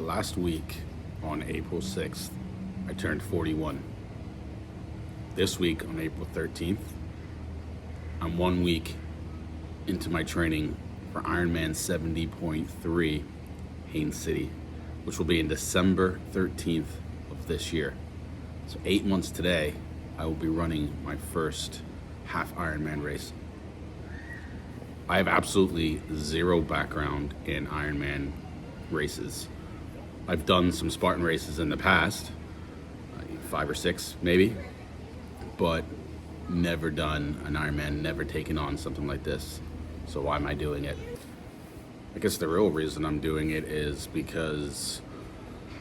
last week on April 6th, I turned 41. This week on April 13th, I'm 1 week into my training for IRONMAN 70.3 Haines City, which will be in December 13th of this year. So 8 months today, I will be running my first half Ironman race. I have absolutely zero background in Ironman races. I've done some Spartan races in the past, 5 or 6 maybe, but never done an Ironman, never taken on something like this. So why am I doing it? I guess the real reason I'm doing it is because,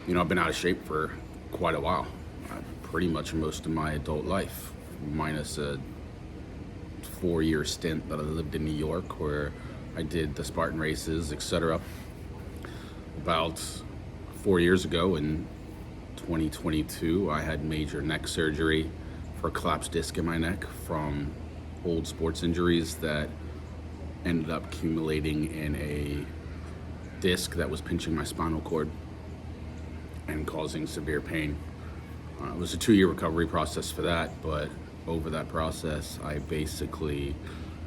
I've been out of shape for quite a while. Pretty much most of my adult life, minus a 4-year stint that I lived in New York where I did the Spartan races, etc. About 4 years ago in 2022, I had major neck surgery for a collapsed disc in my neck from old sports injuries that ended up accumulating in a disc that was pinching my spinal cord and causing severe pain. It was a 2-year recovery process for that, but over that process, I basically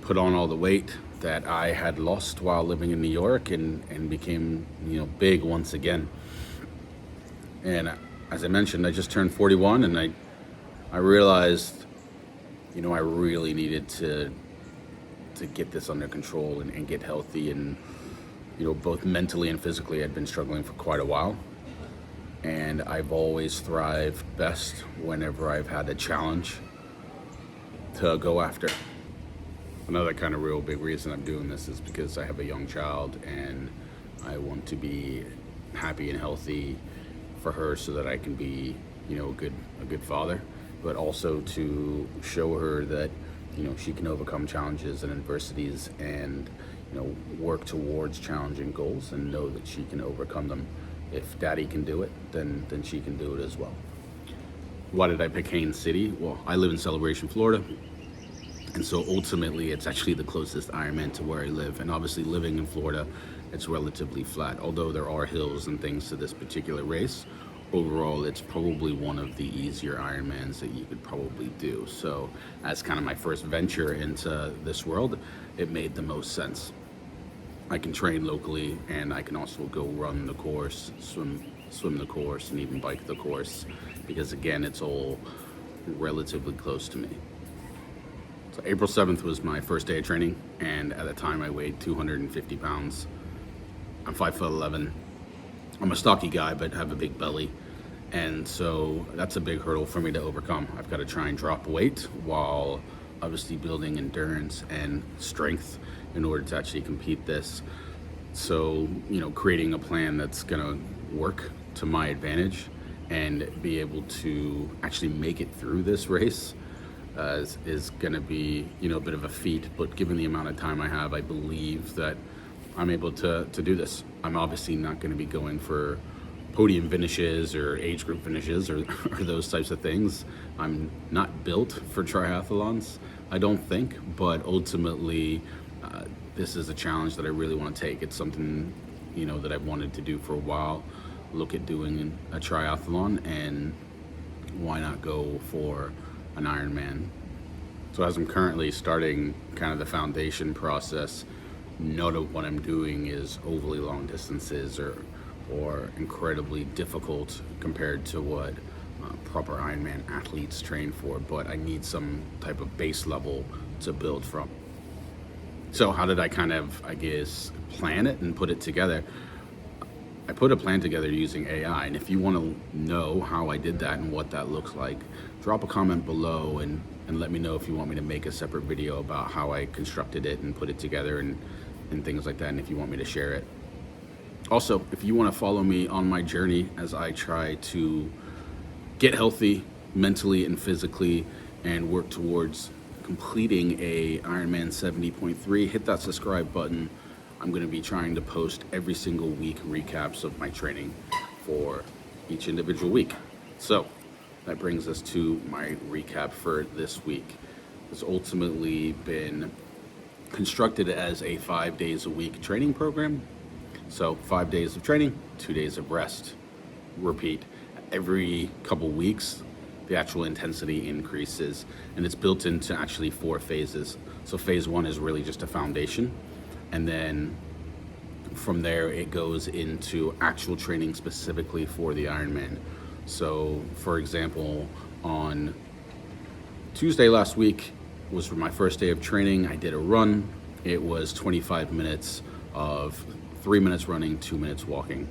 put on all the weight that I had lost while living in New York and became, big once again. And as I mentioned, I just turned 41 and I realized, I really needed to get this under control and get healthy and, both mentally and physically I'd been struggling for quite a while. And I've always thrived best whenever I've had a challenge to go after. Another kind of real big reason I'm doing this is because I have a young child and I want to be happy and healthy for her so that I can be, a good father, but also to show her that, she can overcome challenges and adversities and, work towards challenging goals and know that she can overcome them. If daddy can do it, then she can do it as well. Why did I pick Haines City? Well, I live in Celebration, Florida. And so ultimately, it's actually the closest Ironman to where I live. And obviously living in Florida, it's relatively flat. Although there are hills and things to this particular race, overall, it's probably one of the easier Ironmans that you could probably do. So as kind of my first venture into this world, it made the most sense. I can train locally and I can also go run the course, swim the course, and even bike the course, because again, it's all relatively close to me. So April 7th was my first day of training, and at the time I weighed 250 pounds. I'm 5'11". I'm a stocky guy, but have a big belly. And so that's a big hurdle for me to overcome. I've got to try and drop weight while obviously building endurance and strength in order to actually compete this. So, creating a plan that's gonna work to my advantage and be able to actually make it through this race is gonna be, a bit of a feat, but given the amount of time I have, I believe that I'm able to do this. I'm obviously not gonna be going for podium finishes or age group finishes or those types of things. I'm not built for triathlons, I don't think, but ultimately, this is a challenge that I really want to take. It's something, that I've wanted to do for a while. Look at doing a triathlon, and why not go for an Ironman? So as I'm currently starting kind of the foundation process, none of what I'm doing is overly long distances or incredibly difficult compared to what proper Ironman athletes train for, but I need some type of base level to build from. So how did I kind of, plan it and put it together? I put a plan together using AI, and if you want to know how I did that and what that looks like, drop a comment below and let me know if you want me to make a separate video about how I constructed it and put it together and things like that, and if you want me to share it. Also, if you want to follow me on my journey as I try to get healthy mentally and physically and work towards completing a Ironman 70.3, hit that subscribe button. I'm going to be trying to post every single week recaps of my training for each individual week. So that brings us to my recap for this week. It's ultimately been constructed as a 5 days a week training program. So 5 days of training, 2 days of rest. Repeat. Every couple weeks, the actual intensity increases, and it's built into actually 4 phases. So phase 1 is really just a foundation, and then from there it goes into actual training specifically for the Ironman. So for example, on Tuesday last week was my first day of training. I did a run. It was 25 minutes of 3 minutes running, 2 minutes walking.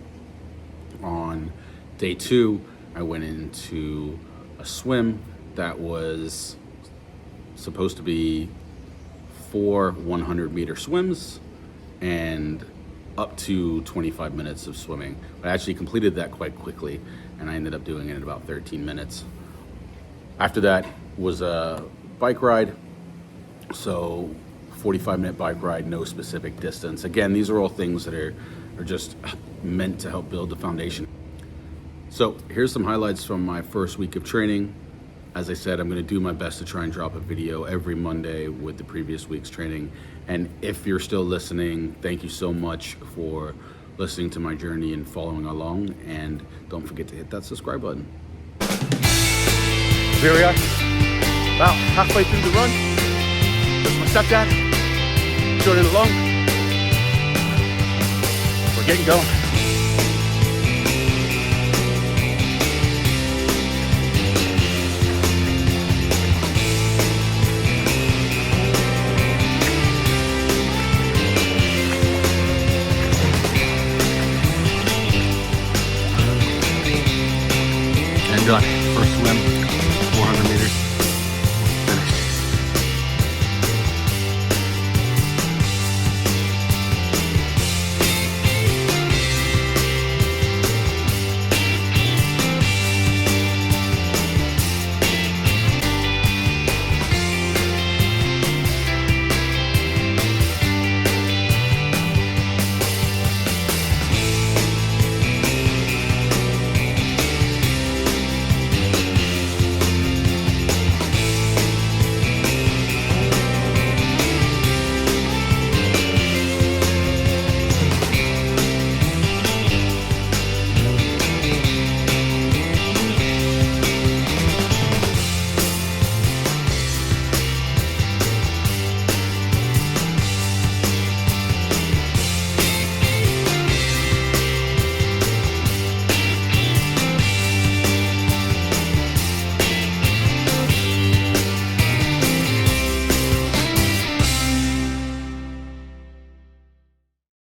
On day 2, I went into a swim that was supposed to be 4 100-meter swims and up to 25 minutes of swimming. I actually completed that quite quickly, and I ended up doing it in about 13 minutes. After that was a bike ride. So 45-minute bike ride, no specific distance. Again, these are all things that are just meant to help build the foundation. So here's some highlights from my first week of training. As I said, I'm going to do my best to try and drop a video every Monday with the previous week's training. And if you're still listening, thank you so much for listening to my journey and following along. And don't forget to hit that subscribe button. Here we are, about halfway through the run. There's my stepdad, joining along. We're getting going. And done.